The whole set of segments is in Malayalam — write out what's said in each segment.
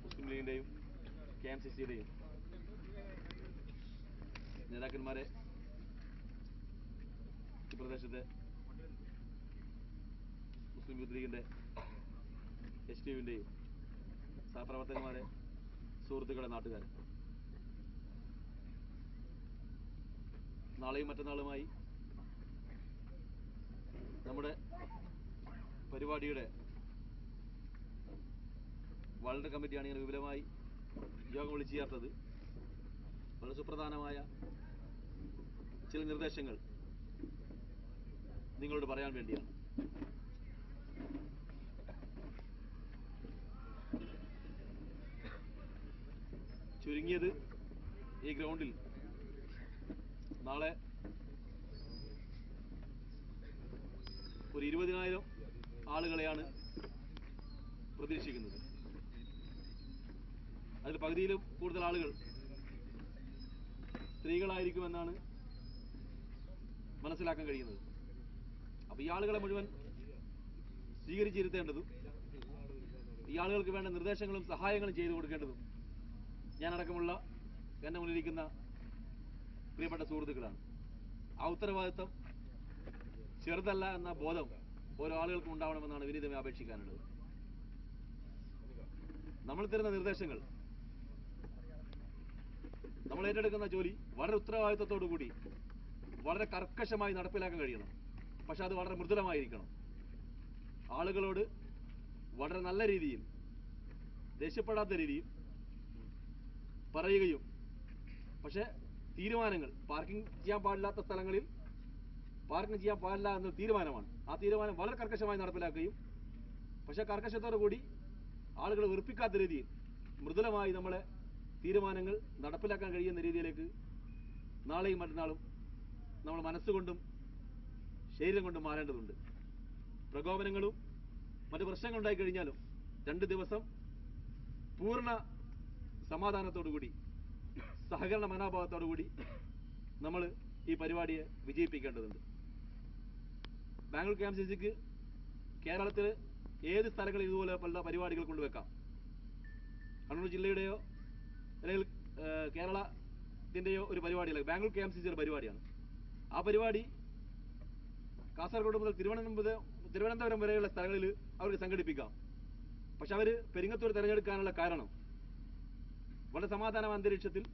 മുസ്ലിം ലീഗിന്റെയും KMCC-യുടെയും നേതാക്കന്മാരെ, ഈ പ്രദേശത്തെ മുസ്ലിം യൂത്ത് ലീഗിന്റെ HTU-വിന്റെയും സഹപ്രവർത്തകന്മാരെ, സുഹൃത്തുക്കളെ, നാട്ടുകാരെ, നാളെയും മറ്റന്നാളുമായി നമ്മുടെ പരിപാടിയുടെ വാളണ്ടറി കമ്മിറ്റിയാണ് ഇങ്ങനെ വിപുലമായി യോഗം വിളിച്ചു ചേർത്തത്. വളരെ സുപ്രധാനമായ ചില നിർദ്ദേശങ്ങൾ നിങ്ങളോട് പറയാൻ വേണ്ടിയാണ്. ചുരുങ്ങിയത് ഈ ഗ്രൗണ്ടിൽ നാളെ ഒരു 20,000 ആളുകളെയാണ് പ്രതീക്ഷിക്കുന്നത്. അതിൽ പകുതിയിലും കൂടുതൽ ആളുകൾ സ്ത്രീകളായിരിക്കുമെന്നാണ് മനസ്സിലാക്കാൻ കഴിയുന്നത്. അപ്പോൾ ഈ ആളുകളെ മുഴുവൻ സ്വീകരിച്ചിരുത്തേണ്ടതും ഈ ആളുകൾക്ക് വേണ്ട നിർദ്ദേശങ്ങളും സഹായങ്ങളും ചെയ്തു കൊടുക്കേണ്ടതും ഞാനടക്കമുള്ള എന്നെ മുന്നിലിരിക്കുന്ന പ്രിയപ്പെട്ട സുഹൃത്തുക്കളാണ്. ആ ഉത്തരവാദിത്വം ചെറുതല്ല എന്ന ബോധം ഓരോ ആളുകൾക്കും ഉണ്ടാവണമെന്നാണ് വിനീതമായി അപേക്ഷിക്കാനുള്ളത്. നമ്മൾ തരുന്ന നിർദ്ദേശങ്ങൾ, നമ്മൾ ഏറ്റെടുക്കുന്ന ജോലി വളരെ ഉത്തരവാദിത്വത്തോടുകൂടി വളരെ കർക്കശമായി നടപ്പിലാക്കാൻ കഴിയണം. പക്ഷെ അത് വളരെ മൃദുലമായിരിക്കണം. ആളുകളോട് വളരെ നല്ല രീതിയിൽ, ദേഷ്യപ്പെടാത്ത രീതിയിൽ പറയുകയും, പക്ഷെ തീരുമാനങ്ങൾ പാർക്കിംഗ് ചെയ്യാൻ പാടില്ലാത്ത സ്ഥലങ്ങളിൽ പാർക്കിംഗ് ചെയ്യാൻ പാടില്ല എന്ന തീരുമാനമാണ്. ആ തീരുമാനം വളരെ കർക്കശമായി നടപ്പിലാക്കുകയും, പക്ഷെ കർക്കശത്തോടു കൂടി ആളുകൾ വെറുപ്പിക്കാത്ത രീതിയിൽ മൃദുലമായി നമ്മളെ തീരുമാനങ്ങൾ നടപ്പിലാക്കാൻ കഴിയുന്ന രീതിയിലേക്ക് നാളെയും മറ്റന്നാളും നമ്മൾ മനസ്സുകൊണ്ടും ശരീരം കൊണ്ടും മാറേണ്ടതുണ്ട്. പ്രകോപനങ്ങളും മറ്റു പ്രശ്നങ്ങളുണ്ടായി കഴിഞ്ഞാലും 2 ദിവസം പൂർണ്ണ സമാധാനത്തോടുകൂടി, സഹകരണ മനോഭാവത്തോടുകൂടി നമ്മൾ ഈ പരിപാടിയെ വിജയിപ്പിക്കേണ്ടതുണ്ട്. ബാംഗ്ലൂർ KMCC-ക്ക് കേരളത്തിൽ ഏത് സ്ഥലങ്ങളിൽ ഇതുപോലെ പല പരിപാടികൾ കൊണ്ടുവെക്കാം. കണ്ണൂർ ജില്ലയുടെയോ അല്ലെങ്കിൽ കേരളത്തിൻ്റെയോ ഒരു പരിപാടിയല്ല, ബാംഗ്ലൂർ KMCC-യുടെ പരിപാടിയാണ്. ആ പരിപാടി കാസർഗോഡ് മുതൽ തിരുവനന്തപുരം വരെയുള്ള സ്ഥലങ്ങളിൽ അവർക്ക് സംഘടിപ്പിക്കാം. പക്ഷെ അവർ പെരിങ്ങത്തൂർ തിരഞ്ഞെടുക്കാനുള്ള കാരണം വളരെ സമാധാന അന്തരീക്ഷത്തിൽ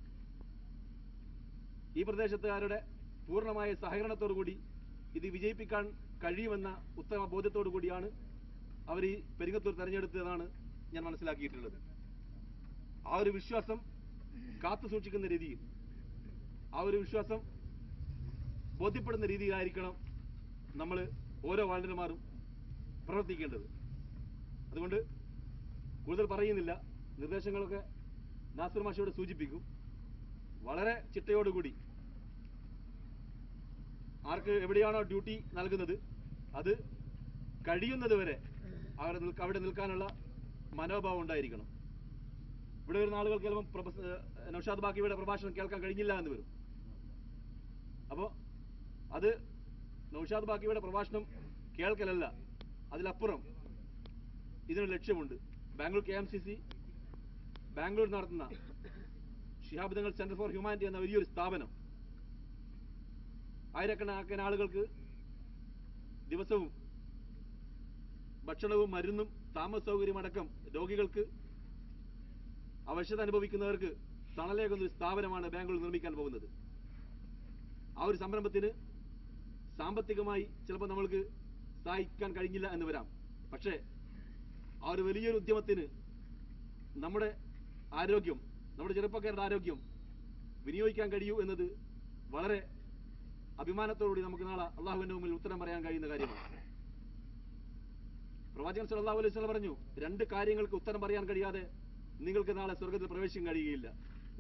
ഈ പ്രദേശത്തുകാരുടെ പൂർണ്ണമായ സഹകരണത്തോടുകൂടി ഇത് വിജയിപ്പിക്കാൻ കഴിയുമെന്ന ഉത്തമ ബോധ്യത്തോടു കൂടിയാണ് അവർ ഈ പെരിങ്ങത്തൂർ തെരഞ്ഞെടുത്തതെന്നാണ് ഞാൻ മനസ്സിലാക്കിയിട്ടുള്ളത്. ആ ഒരു വിശ്വാസം കാത്തു സൂക്ഷിക്കുന്ന രീതിയിൽ, ആ ഒരു വിശ്വാസം ബോധ്യപ്പെടുന്ന രീതിയിലായിരിക്കണം നമ്മൾ ഓരോ വാളണ്ടിയർമാരും പ്രവർത്തിക്കേണ്ടത്. അതുകൊണ്ട് കൂടുതൽ പറയുന്നില്ല. നിർദ്ദേശങ്ങളൊക്കെ നാസിർ മാഷയോട് സൂചിപ്പിക്കും. വളരെ ചിട്ടയോടുകൂടി ആർക്ക് എവിടെയാണോ ഡ്യൂട്ടി നൽകുന്നത് അത് കഴിയുന്നത് വരെ അവിടെ നിൽക്കാനുള്ള മനോഭാവം ഉണ്ടായിരിക്കണം. ഇവിടെ വരുന്ന ആളുകൾക്ക് ചിലപ്പോൾ നൗഷാദ് ബാക്കിയുടെ പ്രഭാഷണം കേൾക്കാൻ കഴിഞ്ഞില്ല എന്ന് വരും. അപ്പോൾ അത് നൗഷാദ് ബാക്കിയുടെ പ്രഭാഷണം കേൾക്കലല്ല, അതിലപ്പുറം ഇതിനൊരു ലക്ഷ്യമുണ്ട്. ബാംഗ്ലൂർ KMCC ബാംഗ്ലൂർ നടത്തുന്ന Shihab Thangal centre for humanity എന്ന വലിയൊരു സ്ഥാപനം ആയിരക്കണക്കിന് ആളുകൾക്ക് ദിവസവും ഭക്ഷണവും മരുന്നും താമസ സൗകര്യമടക്കം രോഗികൾക്ക് അവശത അനുഭവിക്കുന്നവർക്ക് തണലേകുന്ന ഒരു സ്ഥാപനമാണ് ബാംഗ്ലൂർ നിർമ്മിക്കാൻ പോകുന്നത്. ആ ഒരു സംരംഭത്തിന് സാമ്പത്തികമായി ചിലപ്പോൾ നമ്മൾക്ക് സഹായിക്കാൻ കഴിഞ്ഞില്ല എന്ന് വരാം. പക്ഷേ ആ ഒരു വലിയൊരു ഉദ്യമത്തിന് നമ്മുടെ ആരോഗ്യം, നമ്മുടെ ചെറുപ്പക്കാരുടെ ആരോഗ്യം വിനിയോഗിക്കാൻ കഴിയൂ എന്നത് വളരെ അഭിമാനത്തോടുകൂടി നമുക്ക് നാളെ അള്ളാഹുവിന്റെ മുമ്പിൽ ഉത്തരം പറയാൻ കഴിയുന്ന കാര്യമാണ്. പ്രവാചകൻ സല്ലല്ലാഹു അലൈഹി വസല്ലം പറഞ്ഞു, 2 കാര്യങ്ങൾക്ക് ഉത്തരം പറയാൻ കഴിയാതെ നിങ്ങൾക്ക് നാളെ സ്വർഗത്തിൽ പ്രവേശിക്കാൻ കഴിയുകയില്ല.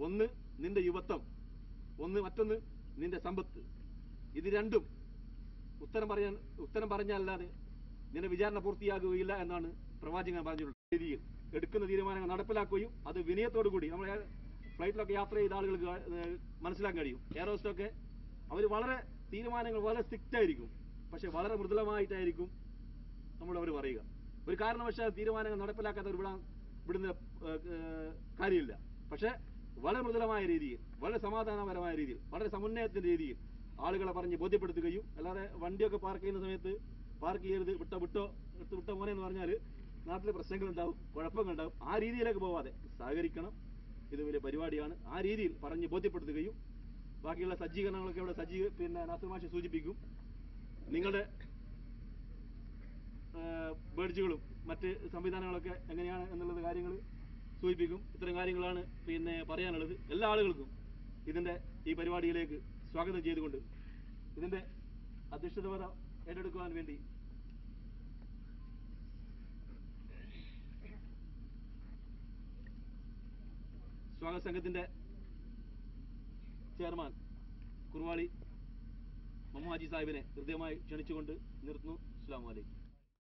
ഒന്ന് നിന്റെ യുവത്വം, മറ്റൊന്ന് നിന്റെ സമ്പത്ത്. ഇത് രണ്ടും ഉത്തരം പറഞ്ഞല്ലാതെ നിന്റെ വിചാരണ പൂർത്തിയാകുകയില്ല എന്നാണ് പ്രവാചകൻ പറഞ്ഞിട്ടുള്ളത്. രീതിയിൽ എടുക്കുന്ന തീരുമാനങ്ങൾ നടപ്പിലാക്കുകയും അത് വിനയത്തോടു കൂടി നമ്മൾ ഫ്ലൈറ്റിലൊക്കെ യാത്ര ചെയ്ത ആളുകൾക്ക് മനസ്സിലാക്കാൻ കഴിയും. എയറോസ്റ്റൊക്കെ അവർ വളരെ തീരുമാനങ്ങൾ വളരെ സ്ട്രിക്റ്റ് ആയിരിക്കും, പക്ഷെ വളരെ മൃദുലമായിട്ടായിരിക്കും അവർ പറയുക. ഒരു കാരണവശാൽ തീരുമാനങ്ങൾ നടപ്പിലാക്കാത്തവർ ഇവിടുന്ന് കാര്യമില്ല. പക്ഷെ വളരെ മൃദുലമായ രീതിയിൽ, വളരെ സമാധാനപരമായ രീതിയിൽ, വളരെ സമുന്നയത്തിന്റെ രീതിയിൽ ആളുകളെ പറഞ്ഞ് ബോധ്യപ്പെടുത്തുകയും, അല്ലാതെ വണ്ടിയൊക്കെ പാർക്ക് ചെയ്യുന്ന സമയത്ത് പാർക്ക് ചെയ്യരുത്, വിട്ടോ മോനെ എന്ന് പറഞ്ഞാൽ നാട്ടിലെ പ്രശ്നങ്ങളുണ്ടാവും, കുഴപ്പങ്ങളുണ്ടാവും. ആ രീതിയിലേക്ക് പോവാതെ സഹകരിക്കണം, ഇത് വലിയ പരിപാടിയാണ്, ആ രീതിയിൽ പറഞ്ഞ് ബോധ്യപ്പെടുത്തുകയും ബാക്കിയുള്ള സജ്ജീകരണങ്ങളൊക്കെ ഇവിടെ നാസർ മാഷ് സൂചിപ്പിക്കും. നിങ്ങളുടെ ബേഡ്ജുകളും മറ്റ് സംവിധാനങ്ങളൊക്കെ എങ്ങനെയാണ് എന്നുള്ളത് കാര്യങ്ങൾ സൂചിപ്പിക്കും. ഇത്തരം കാര്യങ്ങളാണ് പറയാനുള്ളത്. എല്ലാ ആളുകൾക്കും ഈ പരിപാടിയിലേക്ക് സ്വാഗതം ചെയ്തുകൊണ്ട് ഇതിന്റെ അധ്യക്ഷത ഏറ്റെടുക്കുവാൻ വേണ്ടി സ്വാഗത സംഘത്തിന്റെ ചെയർമാൻ കുറുവാളി മുഹമ്മദ് ഹാജി സാഹിബിനെ ഹൃദ്യമായി ക്ഷണിച്ചുകൊണ്ട് നിർത്തുന്നു. അസ്സലാമു അലൈക്കും.